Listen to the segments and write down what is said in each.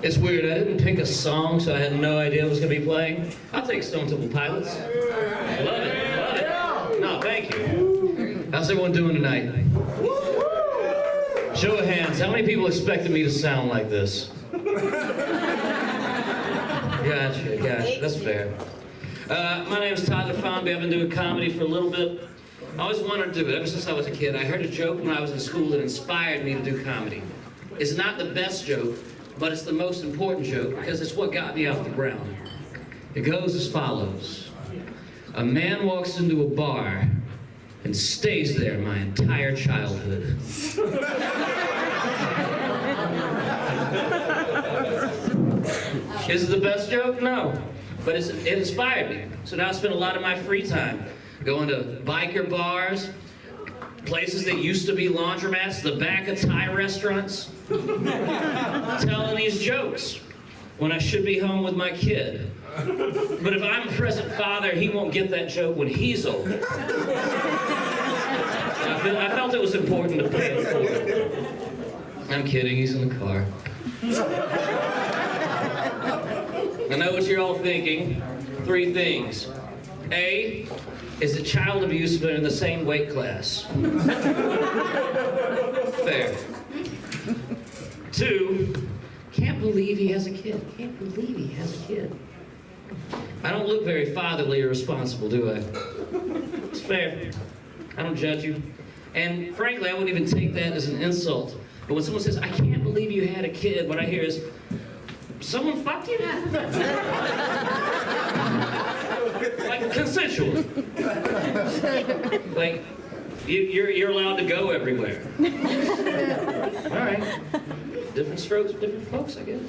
It's weird, I didn't pick a song, so I had no idea what was going to be playing. I'll take Stone Temple Pilots. Love it, love it. No, thank you. How's everyone doing tonight? Show of hands, how many people expected me to sound like this? Gotcha, that's fair. My name is Tyler Fomby. I've been doing comedy for a little bit. I always wanted to do it, ever since I was a kid. I heard a joke when I was in school that inspired me to do comedy. It's not the best joke, but it's the most important joke because it's what got me off the ground. It goes as follows. A man walks into a bar and stays there my entire childhood. Is it the best joke? No. But it inspired me. So now I spend a lot of my free time going to biker bars, places that used to be laundromats, the back of Thai restaurants, telling these jokes when I should be home with my kid. But if I'm a present father, he won't get that joke when he's old. I felt it was important to pay it forward. I'm kidding, he's in the car. I know what you're all thinking. 3 things. A, is that child abuse but in the same weight class? Fair. 2, can't believe he has a kid. Can't believe he has a kid. I don't look very fatherly or responsible, do I? It's fair. I don't judge you. And frankly, I wouldn't even take that as an insult. But when someone says, I can't believe you had a kid, what I hear is, someone fucked you? Like consensual. Like, you're allowed to go everywhere. All right. Different strokes for different folks, I guess.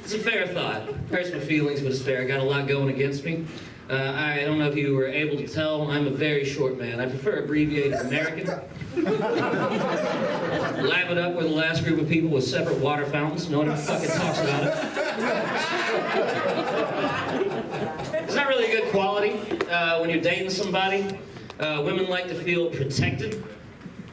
It's a fair thought. Hurts my feelings, but it's fair. I got a lot going against me. I don't know if you were able to tell, I'm a very short man. I prefer abbreviated American. Lap it up with the last group of people with separate water fountains. No one fucking talks about it. It's not really a good quality when you're dating somebody. Women like to feel protected.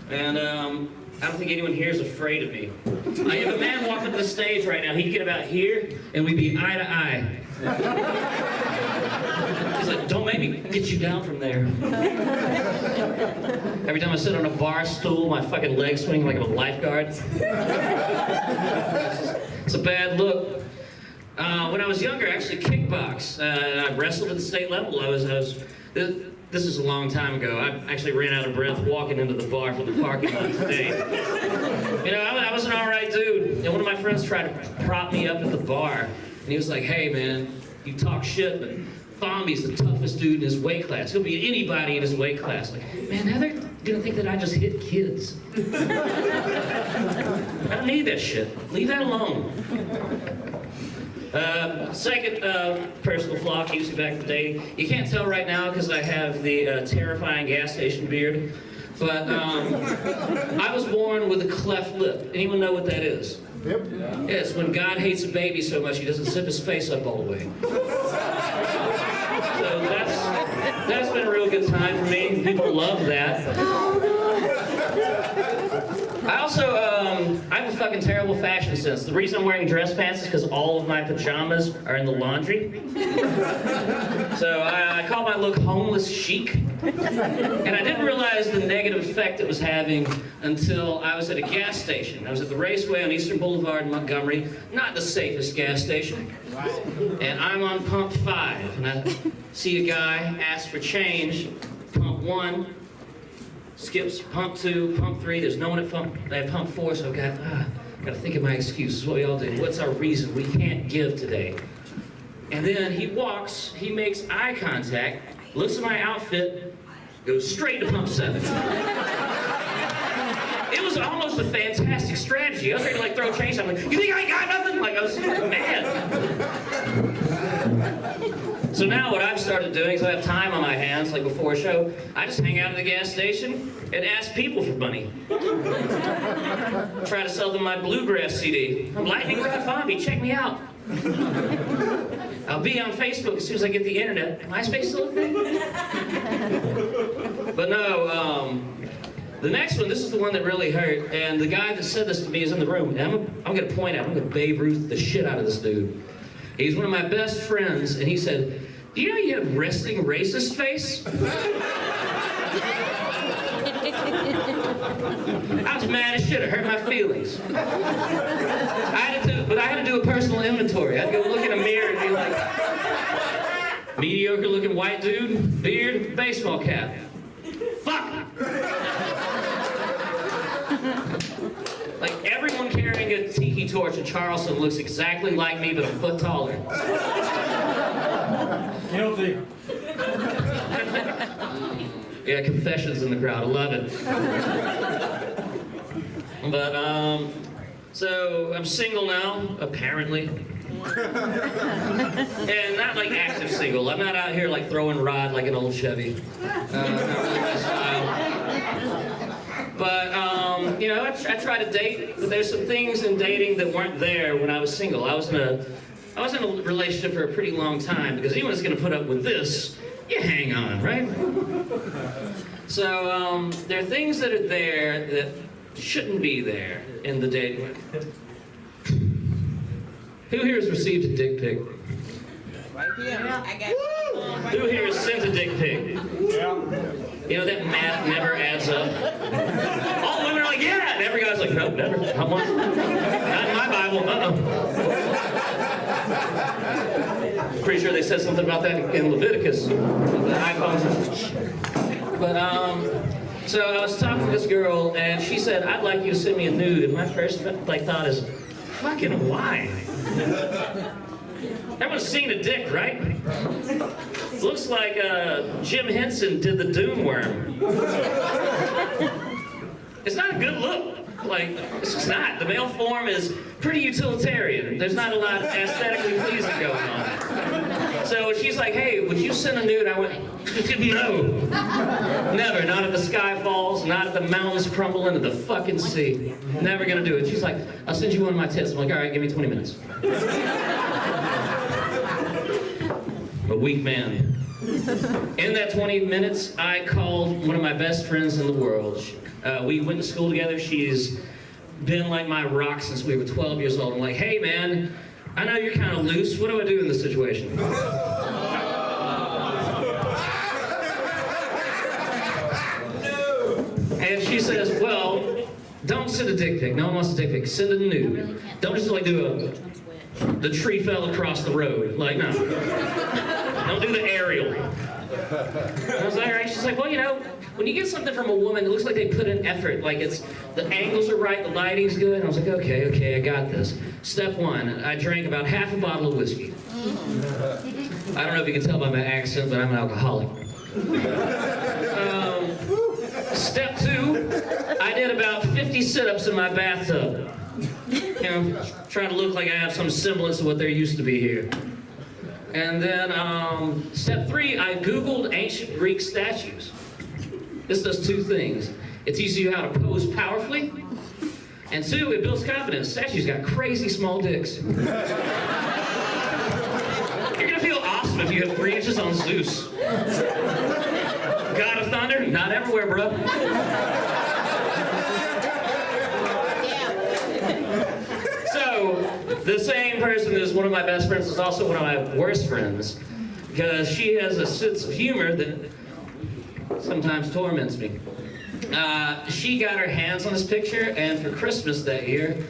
And I don't think anyone here is afraid of me. If a man walked up the stage right now, he'd get about here, and we'd be eye to eye. He's like, don't make me get you down from there. Every time I sit on a bar stool, my fucking legs swing like I'm a lifeguard. It's a bad look. When I was younger, I actually kickboxed. I wrestled at the state level. This is a long time ago. I actually ran out of breath walking into the bar from the parking lot today. You know, I was an alright dude. And one of my friends tried to prop me up at the bar. And he was like, hey man, you talk shit, but Fomby's the toughest dude in his weight class. He'll beat anybody in his weight class. Like, man, now they're gonna think that I just hit kids. I don't need that shit. Leave that alone. Second personal flaw keeps me back to dating. You can't tell right now because I have the terrifying gas station beard, but I was born with a cleft lip. Anyone know what that is? Yep. Yeah, it's when God hates a baby so much he doesn't zip his face up all the way. So that's been a real good time for me. People love that. I also, I have a fucking terrible fashion sense. The reason I'm wearing dress pants is because all of my pajamas are in the laundry. So I call my look homeless chic. And I didn't realize the negative effect it was having until I was at a gas station. I was at the Raceway on Eastern Boulevard in Montgomery, not the safest gas station. And I'm on pump 5, and I see a guy ask for change, pump 1, skips pump 2, pump 3, there's no one at pump 4, so I've got to think of my excuses. What we all do. What's our reason we can't give today? And then he walks, he makes eye contact, looks at my outfit, goes straight to pump 7. It was almost a fantastic strategy. I was ready to like throw change. I'm like, you think I ain't got nothing? Like I was mad. So now what I've started doing is I have time on my hands, like before a show, I just hang out at the gas station and ask people for money. Try to sell them my bluegrass CD. I'm Lightning Rod Fomby, check me out. I'll be on Facebook as soon as I get the internet. MySpace still a thing? But no, The next one, this is the one that really hurt, and the guy that said this to me is in the room, and I'm gonna point out, I'm gonna Babe Ruth the shit out of this dude. He's one of my best friends, and he said, "Do you know you have resting racist face?" I was mad as shit, it hurt my feelings. But I had to do a personal inventory. I had to go look in a mirror and be like, mediocre looking white dude, beard, baseball cap. Fuck! Like everyone carrying a tiki torch in Charleston looks exactly like me, but a foot taller. Guilty. Yeah, confessions in the crowd, I love it. But, so I'm single now, apparently. And not like active single. I'm not out here like throwing rod like an old Chevy. Not really my style. But, you know, I try to date, but there's some things in dating that weren't there when I was single. I was in a relationship for a pretty long time, because anyone that's gonna put up with this, you hang on, right? So, there are things that are there that shouldn't be there in the dating. Who here has received a dick pic? Right here. I got Who here has sent a dick pic? Yeah. You know, that math never adds up. All women are like, yeah, and every guy's like, nope, never. Not once. Not in my Bible, Pretty sure they said something about that in Leviticus. The iPhones. But, so I was talking to this girl, and she said, I'd like you to send me a nude, and my first thought is, fucking why? Everyone's seen a dick, right? Looks like Jim Henson did the Dune Worm. It's not a good look. Like, it's just not. The male form is pretty utilitarian. There's not a lot aesthetically pleasing going on. So she's like, hey, would you send a nude? I went, no. Never. Not if the sky falls, not if the mountains crumble into the fucking sea. Never gonna do it. She's like, I'll send you one of my tits. I'm like, all right, give me 20 minutes. A weak man. In that 20 minutes, I called one of my best friends in the world. We went to school together. She's been like my rock since we were 12 years old. I'm like, hey man, I know you're kind of loose. What do I do in this situation? And she says, well, don't send a dick pic. No one wants a dick pic. Send a nude. Don't just like do the tree fell across the road. Like, no. Don't do the aerial. And I was like, all right. She's like, well, you know, when you get something from a woman, it looks like they put in effort. Like the angles are right, the lighting's good. And I was like, okay, I got this. Step one, I drank about half a bottle of whiskey. I don't know if you can tell by my accent, but I'm an alcoholic. Step two, I did about 50 sit-ups in my bathtub. You know, trying to look like I have some semblance of what there used to be here. And then, step three, I Googled ancient Greek statues. This does two things. It teaches you how to pose powerfully, and two, it builds confidence. Statues got crazy small dicks. You're gonna feel awesome if you have 3 inches on Zeus. God of Thunder? Not everywhere, bro. So, the same person is one of my best friends is also one of my worst friends, because she has a sense of humor that sometimes torments me. She got her hands on this picture, and for Christmas that year,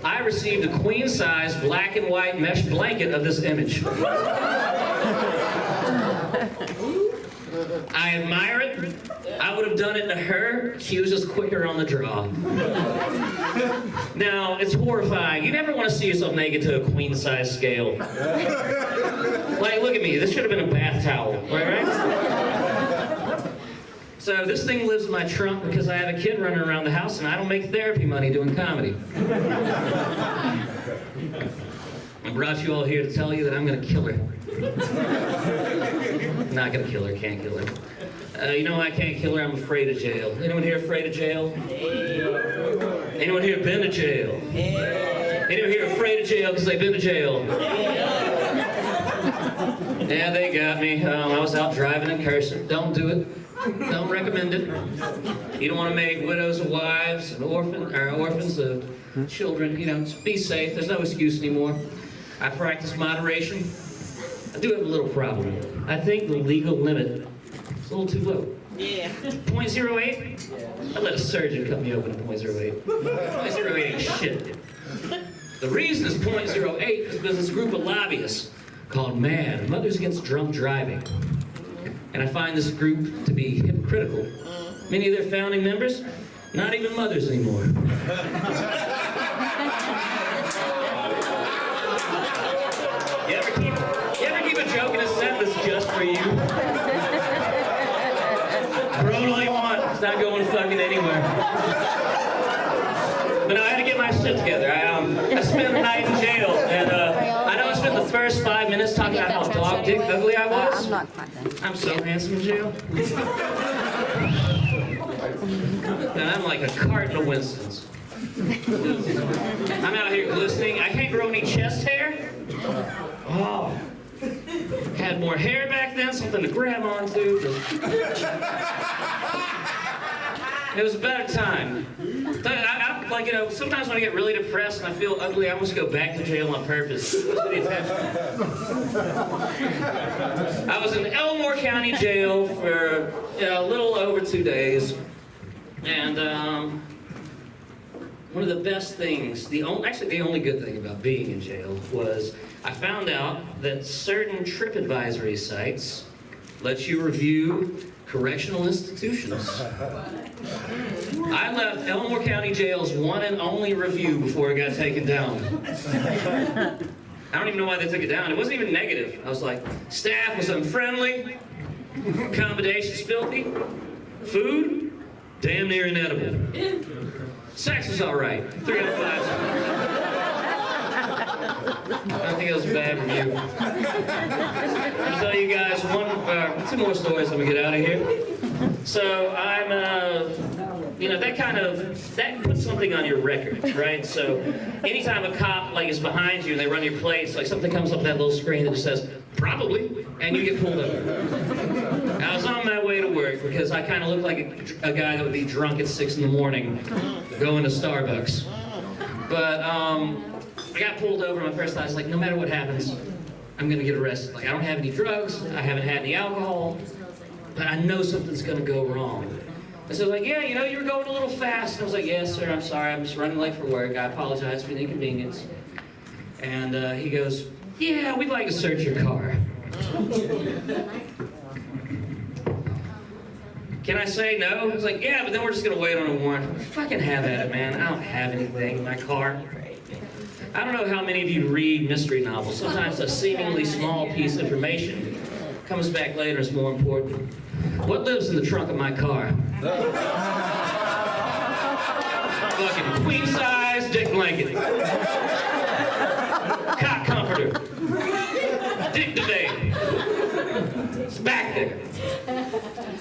I received a queen-size black and white mesh blanket of this image. I admire it. I would have done it to her. She was just quicker on the draw. Now, it's horrifying. You never want to see yourself naked to a queen-size scale. Like, look at me. This should have been a bath towel, right? So this thing lives in my trunk because I have a kid running around the house and I don't make therapy money doing comedy. I brought you all here to tell you that I'm going to kill her. Not going to kill her, can't kill her. You know why I can't kill her? I'm afraid of jail. Anyone here afraid of jail? Anyone here been to jail? Anyone here afraid of jail because they've been to jail? Yeah, they got me. I was out driving and cursing. Don't do it. Don't recommend it. You don't want to make widows of wives and orphans of children. You know, just be safe. There's no excuse anymore. I practice moderation. I do have a little problem. I think the legal limit is a little too low. Yeah. 0.08? I let a surgeon cut me open at 0.08. 0.08 ain't shit. The reason it's 0.08 is because this group of lobbyists called MAD, Mothers Against Drunk Driving. And I find this group to be hypocritical. Many of their founding members, not even mothers anymore. You ever keep a joke in a sentence just for you? Grown all you want, it's not going fucking anywhere. But no, I had to get my shit together. I spent the night in jail, and I know I spent the first 5 minutes talking about how dog dick ugly I was. I'm so handsome in jail. And I'm like a carton of Winstons. I'm out here glistening. I can't grow any chest hair. Oh. Had more hair back then, something to grab onto. It was a better time. Like, you know, sometimes when I get really depressed and I feel ugly, I almost go back to jail on purpose. I was in Elmore County Jail for a little over 2 days. And one of the best things, actually the only good thing about being in jail was I found out that certain trip advisory sites let you review correctional institutions. I left Elmore County Jail's one and only review before it got taken down. I don't even know why they took it down. It wasn't even negative. I was like, staff was unfriendly, accommodations filthy, food damn near inedible. Sex was all right. 3 out of 5. I don't think it was a bad review. I'll tell you guys 2 more stories and we get out of here. So I'm, that puts something on your record, right? So anytime a cop is behind you and they run your plates, something comes up that little screen that just says, probably, and you get pulled over. I was on my way to work because I kind of look like a guy that would be drunk at 6 in the morning going to Starbucks. But I got pulled over my first time. I was like, no matter what happens, I'm going to get arrested. I don't have any drugs, I haven't had any alcohol, but I know something's going to go wrong. And so yeah, you were going a little fast. And I was like, yes, sir, I'm sorry, I'm just running late for work. I apologize for the inconvenience. And he goes, yeah, we'd like to search your car. Can I say no? I was like, yeah, but then we're just going to wait on a warrant. Fucking have at it, man. I don't have anything in my car. I don't know how many of you read mystery novels. Sometimes a seemingly small piece of information comes back later is more important. What lives in the trunk of my car? Fucking queen size dick blanket. Cock comforter. Dick debate. It's back there.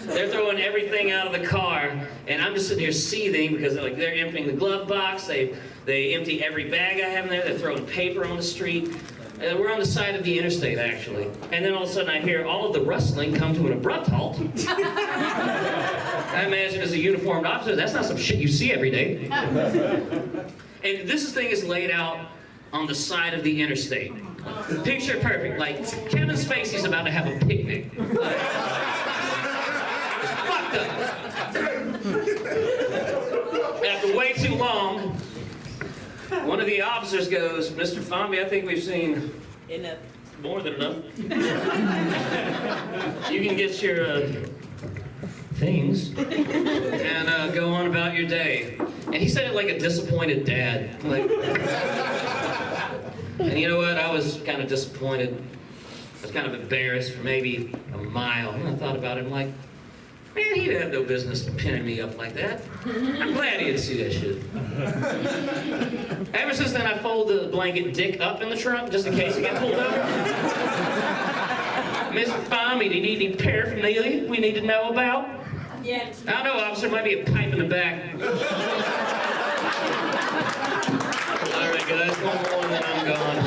They're throwing everything out of the car, and I'm just sitting here seething because they're emptying the glove box. They empty every bag I have in there. They're throwing paper on the street. We're on the side of the interstate, actually. And then all of a sudden I hear all of the rustling come to an abrupt halt. I imagine as a uniformed officer, that's not some shit you see every day. And this thing is laid out on the side of the interstate. Picture perfect, Kevin Spacey's about to have a picnic. It's fucked up. After way too long, one of the officers goes, Mr. Fomby, I think we've seen Enough. more than enough. You can get your things and go on about your day. And he said it like a disappointed dad. And you know what? I was kind of disappointed. I was kind of embarrassed for maybe a mile. And I thought about it, I'm like, man, he'd have no business pinning me up like that. I'm glad he didn't see that shit. Ever since then, I fold the blanket dick up in the trunk just in case I get pulled over. Mr. Fomby, do you need any paraphernalia we need to know about? Yes. I don't know, officer, might be a pipe in the back. All right, guys, one more and then I'm gone.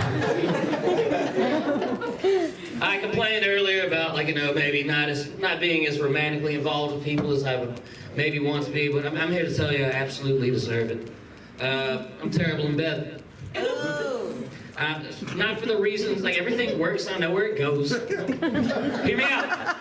I complained earlier about, maybe not being as romantically involved with people as I would maybe wants to be, but I'm here to tell you I absolutely deserve it. I'm terrible in bed. Ooh. Not for the reasons, like everything works, I know where it goes. Hear me out.